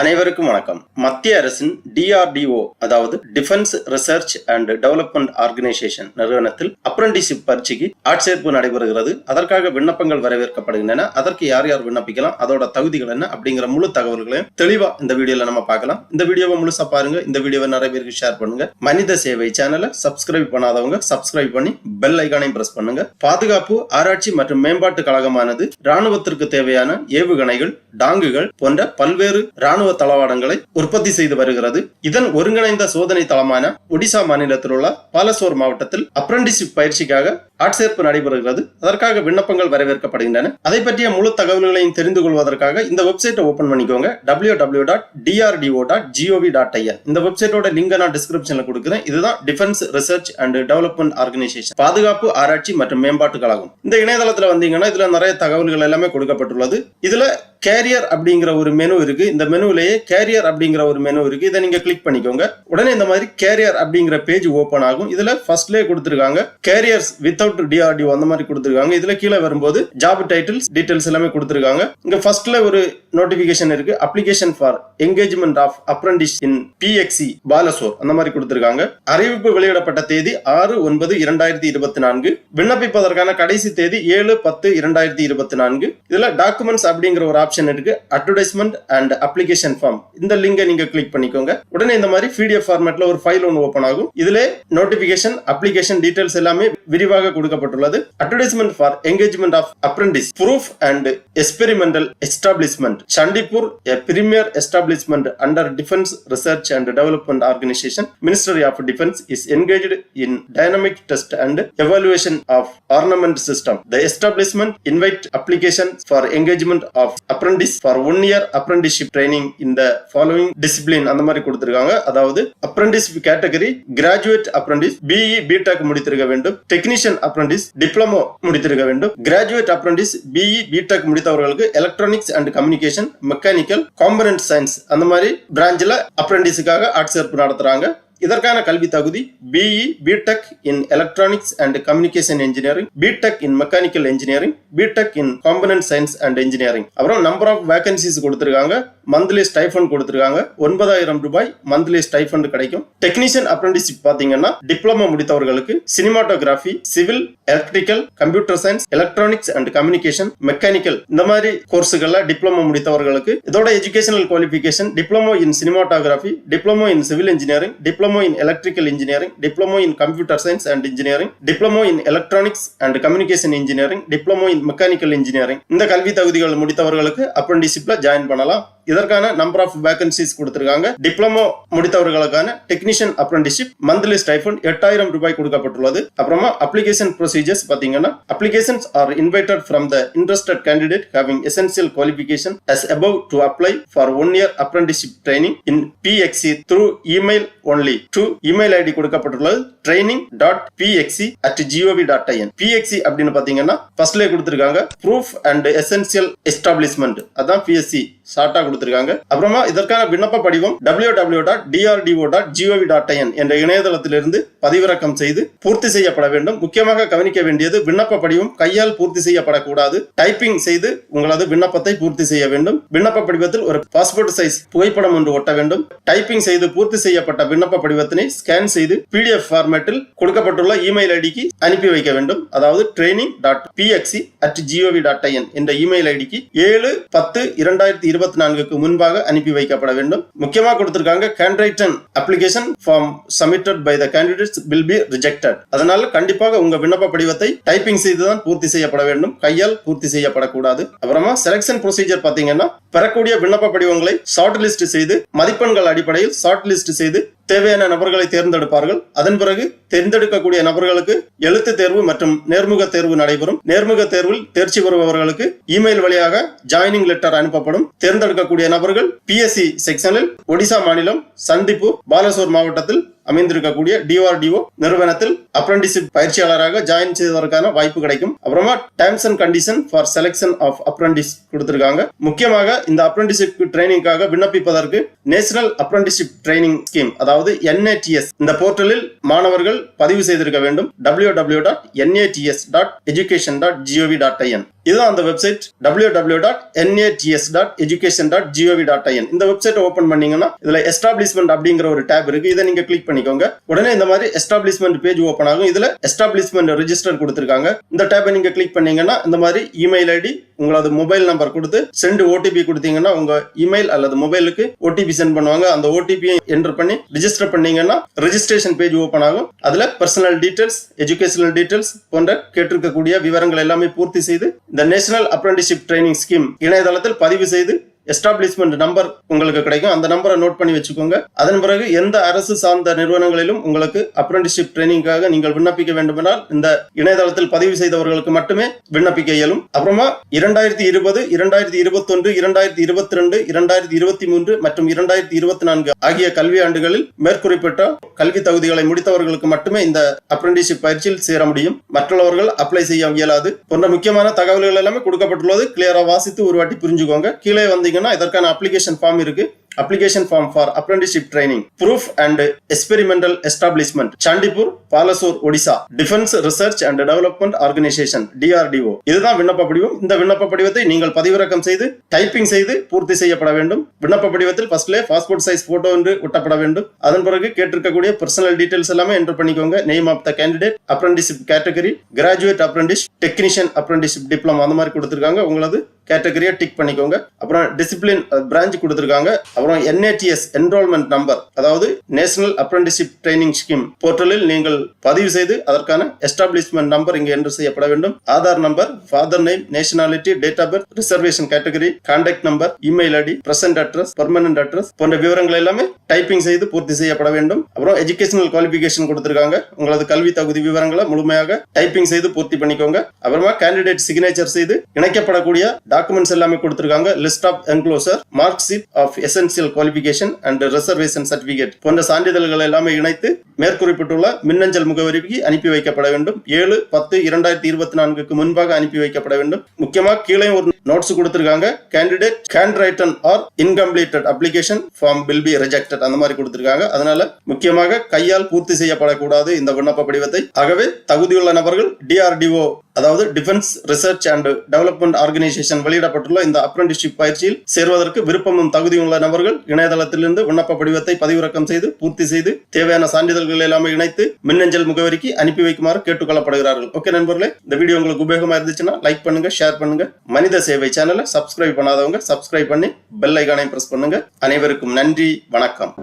அனைவருக்கும் வணக்கம். மத்திய அரசின் DRDO அதாவது defence research and development organisation நிறுவனத்தில் அப்ரண்டிஸ்ஷிப் பரீட்சைக்கு ஆட்சேர்ப்பு நடைபெறுகிறது. அதற்காக விண்ணப்பங்கள் வரவேற்கப்படுகின்றன. அதற்கு யார் யார் விண்ணப்பிக்கலாம், அதோட தகுதிகள் என்ன அப்படிங்கிற முழு தகவல்களையும் தெளிவா இந்த வீடியோல நம்ம பார்க்கலாம். இந்த வீடியோவை முழுசா பாருங்க. இந்த வீடியோவை நிறைய பேருக்கு ஷேர் பண்ணுங்க. மனித சேவை சேனலை சப்ஸ்கிரைப் பண்ணாதவங்க சப்ஸ்கிரைப் பண்ணி பெல் ஐகானையும் பிரஸ் பண்ணுங்க. பாதுகாப்பு ஆராய்ச்சி மற்றும் மேம்பாட்டு கழகமானது ராணுவத்திற்கு தேவையான ஏவுகணைகள், டாங்குகள் போன்ற பல்வேறு ராணுவ தளவாடங்களை உற்பத்தி செய்து வருகிறது. இதன் ஒருங்கிணைந்த சோதனை தளமான ஒடிசா மாநிலத்தில் உள்ள பாலசோர் மாவட்டத்தில் அப்ரண்டிஸ்ஷிப் பயிற்சிக்காக ஆட்சேர்ப்பு நடைபெறுகிறது. அதற்காக விண்ணப்பங்கள் வரவேற்கப்படுகின்றன. அதை பற்றிய முழு தகவல்களையும் தெரிந்து கொள்வதற்காக இந்த வெப்சைட்டை ஓபன் பண்ணிக்கோங்க. www.drdo.gov.in. இந்த வெப்சைட்டோட லிங்க் நான் டிஸ்கிரிப்ஷன்ல கொடுக்கிறேன். இதுதான் defence research and development organisation, பாதுகாப்பு ஆராய்ச்சி மற்றும் மேம்பாட்டு கழகம். இந்த இணையதளத்துல வந்தீங்கன்னா இதுல நிறைய தகவல்கள் எல்லாமே கொடுக்கப்பட்டுள்ளது. இதுல கேரியர் அப்படிங்கிற ஒரு மெனு இருக்கு. இந்த மெனுவிலேயே கேரியர் அப்படிங்கிற ஒரு மெனு இருக்கு. இதை நீங்க கிளிக் பண்ணிக்கோங்க. உடனே இந்த மாதிரி கேரியர் அப்படிங்கிற பேஜ் ஓபன் ஆகும். இதுல ஃபர்ஸ்ட்லயே கொடுத்திருக்காங்க கேரியர்ஸ் வித்தவுட் DRDO அந்த மாதிரி கொடுத்திருக்காங்க. இதுல கீழே வரும்போது ஜாப் டைட்டில்ஸ் டீடைல்ஸ் எல்லாமே கொடுத்திருக்காங்க. இங்க ஃபர்ஸ்ட்ல ஒரு நோட்டிபிகேஷன் இருக்கு. Application for engagement of apprentice in PXC Balasore அந்த மாதிரி கொடுத்திருக்காங்க. அறிவிப்பு வெளியிடப்பட்ட தேதி 6/9/2024. விண்ணப்பிப்பதற்கான கடைசி தேதி 7/10/2024. இதுல டாக்குமெண்ட்ஸ் அப்படிங்கிற ஒரு ஆப்ஷன் இருக்கு. Advertisement and application form. இந்த லிங்கை நீங்க கிளிக் பண்ணிக்கோங்க. உடனே இந்த மாதிரி PDF ஃபார்மேட்ல ஒரு ஃபைல் ஒன்று ஓபன் ஆகும். இதுல நோட்டிபிகேஷன், அப்ளிகேஷன் டீடைல்ஸ் எல்லாமே விரிவாக கொடுக்கப்பட்டுள்ளது. Advertisement for engagement of apprentice, proof and experimental establishment, Chandipur, a premier establishment under Defense Research and Development Organization, Ministry of Defense is engaged in dynamic test and evaluation of armament system. The establishment invite applications for engagement of apprentice for 1 year apprenticeship training in the following discipline அந்த மாதிரி கொடுத்திருக்காங்க. அதாவது apprenticeship category graduate apprentice, BE BTech முடித்திருக்க வேண்டும், technician apprentice diploma முடித்திருக்க வேண்டும், graduate apprentice BE BTech முடித்தவர்களுக்கு electronics and communication, mechanical, component science அந்த மாதிரி பிரான்ச்ல அப்ரண்டிஸுக்காக ஆட்சேர்ப்பு நடத்துறாங்க. இதற்கான கல்வி தகுதி BE BTech in Electronics and Communication Engineering, BTech in Mechanical Engineering, BTech in Component Science and Engineering. அப்புறம் நம்பர் ஆஃப் வேகன்சிஸ் கொடுத்திருக்காங்க. மந்த்லி ஸ்டைஃபண்ட் கொடுத்திருக்காங்க. 9,000 ரூபாய் மந்த்லி ஸ்டைஃபண்ட் கிடைக்கும். டெக்னீஷியன் அப்ரண்டிஸ்ஷிப் பாத்தீங்கன்னா டிப்ளமோ முடித்தவர்களுக்கு cinematography, civil, electrical, computer science, electronics and communication, mechanical இந்த மாதிரி கோர்ஸுகள்ல டிப்ளமோ முடித்தவர்களுக்கு இதோட educational qualification diploma in cinematography, diploma in civil engineering, diploma in electrical engineering, diploma in computer science and engineering, diploma in electronics and communication engineering, diploma in mechanical engineering. இந்த கல்வி தகுதிகள் முடித்தவர்களுக்கு அப்ரண்டிஸ்ஷிப்ல join பண்ணலாம். இதற்கான number of vacancies கொடுத்திருக்காங்க. Diploma முடித்தவர்களுக்கான technician apprenticeship monthly stipend 8,000 ரூபாய் கொடுக்கப்பட்டுள்ளது. அப்புறமா அப்ளிகேஷன் ப்ரொசீஜர்ஸ் பாத்தீங்கன்னா applications are invited from the interested candidate having essential qualification as above to apply for 1 year apprenticeship training in PXC through email only. to email ID கொடுக்கப்பட்டுள்ளது training.pxc@gov.in. PXC அப்படின்னு பாத்தீங்கன்னா ஃபர்ஸ்ட்ல கொடுத்திருக்காங்க proof and essential establishment, அதான் PSC ஷார்ட்டா கொடுத்திருக்காங்க. அப்புறமா இதற்கான விண்ணப்ப படிவம் www.drdo.gov.in என்ற இணையதளத்திலிருந்து பதிவிறக்கம் செய்து பூர்த்தி செய்யப்பட வேண்டும். முக்கியமாக கவனிக்க வேண்டியது விண்ணப்ப படிவம் கையால் பூர்த்தி செய்யப்படக்கூடாது. டைப்பிங் செய்து உங்களது விண்ணப்பத்தை பூர்த்தி செய்ய வேண்டும். விண்ணப்ப படிவத்தில் ஒரு பாஸ்போர்ட் சைஸ் புகைப்படம் ஒன்று ஒட்ட வேண்டும். டைப்பிங் செய்து பூர்த்தி செய்யப்பட்ட விண்ணப்ப படிவத்தினை ஸ்கேன் செய்து PDF ஃபார்மேட்டில் கொடுக்கப்பட்டுள்ள இமெயில் ஐடிக்கு அனுப்பி வைக்க வேண்டும். அதாவது training.pxc@gov.in என்ற இமெயில் ஐடிக்கு 7/10/2024 முன்பாக அனுப்பி வைக்கப்பட வேண்டும். முக்கியமாக கொடுத்திருக்காங்க handwritten application form submitted by the candidates will be rejected. அதனால கண்டிப்பாக உங்க விண்ணப்ப படிவத்தை டைப்பிங் செய்து தான் பூர்த்தி செய்யப்பட வேண்டும். கையால் பூர்த்தி செய்யப்படக்கூடாது. அப்புறமா செலக்ஷன் ப்ரொசீஜர் பாத்தீங்கன்னா பெறக்கூடிய விண்ணப்ப படிவங்களை ஷார்ட் லிஸ்ட் செய்து மதிப்பெண்கள் அடிப்படையில் ஷார்ட் லிஸ்ட் செய்து தேவையான நபர்களை தேர்ந்தெடுப்பார்கள். அதன் பிறகு தேர்ந்தெடுக்கக்கூடிய நபர்களுக்கு எழுத்து தேர்வு மற்றும் நேர்முக தேர்வு நடைபெறும். நேர்முக தேர்வில் தேர்ச்சி பெறுபவர்களுக்கு இமெயில் வழியாக ஜாயினிங் லெட்டர் அனுப்பப்படும். தேர்ந்தெடுக்கக்கூடிய நபர்கள் PSC செக்ஷனில் ஒடிசா மாநிலம் சந்திப்பூர் பாலசோர் மாவட்டத்தில் அமைந்திருக்கக்கூடிய DRDO நிறுவனத்தில் அப்ரண்டிஸ்ஷிப் பயிற்சியாளராக ஜாயின் செய்வதற்கான வாய்ப்பு கிடைக்கும். அப்புறமா terms and condition for selection of apprentice கொடுத்திருக்காங்க. முக்கியமாக இந்த அப்ரண்டிஸ்ஷிப் ட்ரைனிங்காக விண்ணப்பிப்பதற்கு நேஷனல் அப்ரண்டிஸ்ஷிப் ட்ரைனிங் ஸ்கீம் அதாவது NATS இந்த போர்ட்டலில் மாணவர்கள் பதிவு செய்திருக்க வேண்டும். www.nats.education.gov.in இதுதான் அந்த வெப்சைட் www.nats.education.gov.in. இந்த வெப்சைட் ஓபன் பண்ணீங்கன்னா இதுல எஸ்டாப்ளிஷ்மெண்ட் அப்படிங்கிற ஒரு டேப் இருக்கு. இதை நீங்க கிளிக் பண்ணிக்கோங்க. உடனே இந்த மாதிரி எஸ்டாப்ளிஷ்மெண்ட் பேஜ் ஓபன் ஆகும். இதுல எஸ்டாப்ளிஷ்மெண்ட் ரெஜிஸ்டர் கொடுத்திருக்காங்க. இந்த டேப்பை நீங்க கிளிக் பண்ணீங்கன்னா இந்த மாதிரி இமெயில் ஐடி உங்களோட மொபைல் நம்பர் கொடுத்து சென்ட் OTP கொடுத்தீங்கன்னா உங்க இமெயில் அல்லது மொபைலுக்கு OTP சென்ட் பண்ணுவாங்க. அந்த OTP என்டர் பண்ணி ரெஜிஸ்டர் பண்ணீங்கன்னா ரெஜிஸ்ட்ரேஷன் பேஜ் ஓபன் ஆகும். அதுல பர்சனல் டீடைல்ஸ், எஜுகேஷனல் டீடைல்ஸ் போன்ற கேட்டிருக்கக்கூடிய விவரங்கள் எல்லாமே பூர்த்தி செய்து இந்த நேஷனல் அப்ரண்டிஸ்ஷிப் ட்ரைனிங் ஸ்கீம் இணையதளத்தில் பதிவு செய்து எஸ்டாப்ளிஷ்மெண்ட் நம்பர் உங்களுக்கு கிடைக்கும். அந்த நம்பரை நோட் பண்ணி வச்சுக்கோங்க. அதன் பிறகு எந்த அரசு சார்ந்த நிறுவனங்களிலும் உங்களுக்கு அப்ரண்டிஸ்ஷிப் ட்ரைனிங்காக நீங்கள் விண்ணப்பிக்க வேண்டுமென்றால் இந்த இணையதளத்தில் பதிவு செய்தவர்களுக்கு மட்டுமே விண்ணப்பிக்க இயலும். அப்புறமா 2020, 2021, 2022, 2023 மற்றும் 2024 ஆகிய கல்வி ஆண்டுகளில் மேற்குறிப்பிட்ட கல்வி தகுதிகளை முடித்தவர்களுக்கு மட்டுமே இந்த அப்ரண்டிஸ்ஷிப் பயிற்சியில் சேர முடியும். மற்றவர்கள் அப்ளை செய்ய இயலாது போன்ற முக்கியமான தகவல்கள் எல்லாமே கொடுக்கப்பட்டுள்ளது. கிளியரா வாசித்து ஒரு வாட்டி புரிஞ்சுக்கோங்க. கீழே வந்தீங்கன்னா இதற்கான அப்ளிகேஷன் ஃபார்ம் இருக்கு. Application form for apprenticeship training, proof and experimental establishment, Chandipur, Palasur, Odisha, Defense Research and Development Organization, DRDO. இதுதான் விண்ணப்ப படிவம். இந்த விண்ணப்ப படிவத்தை நீங்கள் பதிவிறக்கம் செய்து டைப்பிங் செய்து பூர்த்தி செய்யப்பட வேண்டும். விண்ணப்ப படிவத்தில் ஃபர்ஸ்ட்ல பாஸ்போர்ட் சைஸ் போட்டோ ஒன்று ஒட்டப்பட வேண்டும். அதன் பிறகு கேட்டிருக்கக்கூடிய பர்சனல் டீடைல்ஸ் எல்லாமே என்டர் பண்ணிக்கோங்க. Name of the candidate, apprenticeship category, graduate apprentice, technician apprenticeship diploma அந்த மாதிரி கொடுத்திருக்காங்க. உங்களது கேட்டகரியை டிக் பண்ணிக்கோங்க. அப்புறம் டிசிப்ளின் பிரான்ச் கொடுத்திருக்காங்க. அப்புறம் NATS என்ரோல்மெண்ட் நம்பர் அதாவது நேஷனல் அப்ரண்டிஸ்ஷிப் ட்ரைனிங் ஸ்கீம் போர்ட்டலில் நீங்கள் பதிவு செய்து அதற்கான எஸ்டாப்ளிஷ்மெண்ட் நம்பர் இங்கே என்டர் செய்யப்பட வேண்டும். Aadhaar number, father name, nationality, date of birth, reservation category, contact number, email ID, present address, permanent address போன்ற விவரங்கள் எல்லாமே டைப்பிங் செய்து பூர்த்தி செய்யப்பட வேண்டும். அப்புறம் எஜுகேஷனல் குவாலிஃபிகேஷன் கொடுத்திருக்காங்க. உங்களது கல்வி தகுதி விவரங்களை முழுமையாக டைப்பிங் செய்து பூர்த்தி பண்ணிக்கோங்க. அப்புறமா கேண்டிடேட் சிக்னேச்சர் செய்து இணைக்கப்படக்கூடிய டாக்குமெண்ட்ஸ் எல்லாமே கொடுத்திருக்காங்க. List of enclosure, mark sheet of essential qualification and reservation certificate போன்ற சான்றிதழ்கள் எல்லாமே இணைத்து மேற்குறிப்பிட்டுள்ள மின்னஞ்சல் முகவரிக்கு அனுப்பி வைக்கப்பட வேண்டும். 7/10/2024 முன்பாக அனுப்பி வைக்கப்பட வேண்டும். முக்கியமா கீழே ஒரு நோட்ஸ் கொடுத்திருக்காங்க. Candidate can write and or incompleted application form will be rejected அந்த மாதிரி கொடுத்திருக்காங்க. அதனால முக்கியமாக கையால் பூர்த்தி செய்யப்படக்கூடாது இந்த விண்ணப்ப படிவத்தை. ஆகவே தகுதியுள்ள நபர்கள் DRDO அதாவது defence research and development organisation வெளியிடப்பட்டுள்ள இந்த அப்ரண்டிஸ்ஷிப் பயிற்சியில் சேர்வதற்கு விருப்பமும் தகுதியுள்ள நபர்கள் இணையதளத்திலிருந்து விண்ணப்ப படிவத்தை பதிவிறக்கம் செய்து பூர்த்தி செய்து தேவையான சான்றிதழ்கள் எல்லாமே இணைத்து மின்னஞ்சல் முகவரிக்கு அனுப்பி வைக்குமாறு கேட்டுக்கொள்ளப்படுகிறார்கள். ஓகே நண்பர்களே, இந்த வீடியோ உங்களுக்கு உபயோகமா இருந்துச்சுன்னா லைக் பண்ணுங்க, ஷேர் பண்ணுங்க. மனித சேவை சேனலை சப்ஸ்கிரைப் பண்ணாதவங்க சப்ஸ்கிரைப் பண்ணி பெல் ஐகானை பிரஸ் பண்ணுங்க. அனைவருக்கும் நன்றி, வணக்கம்.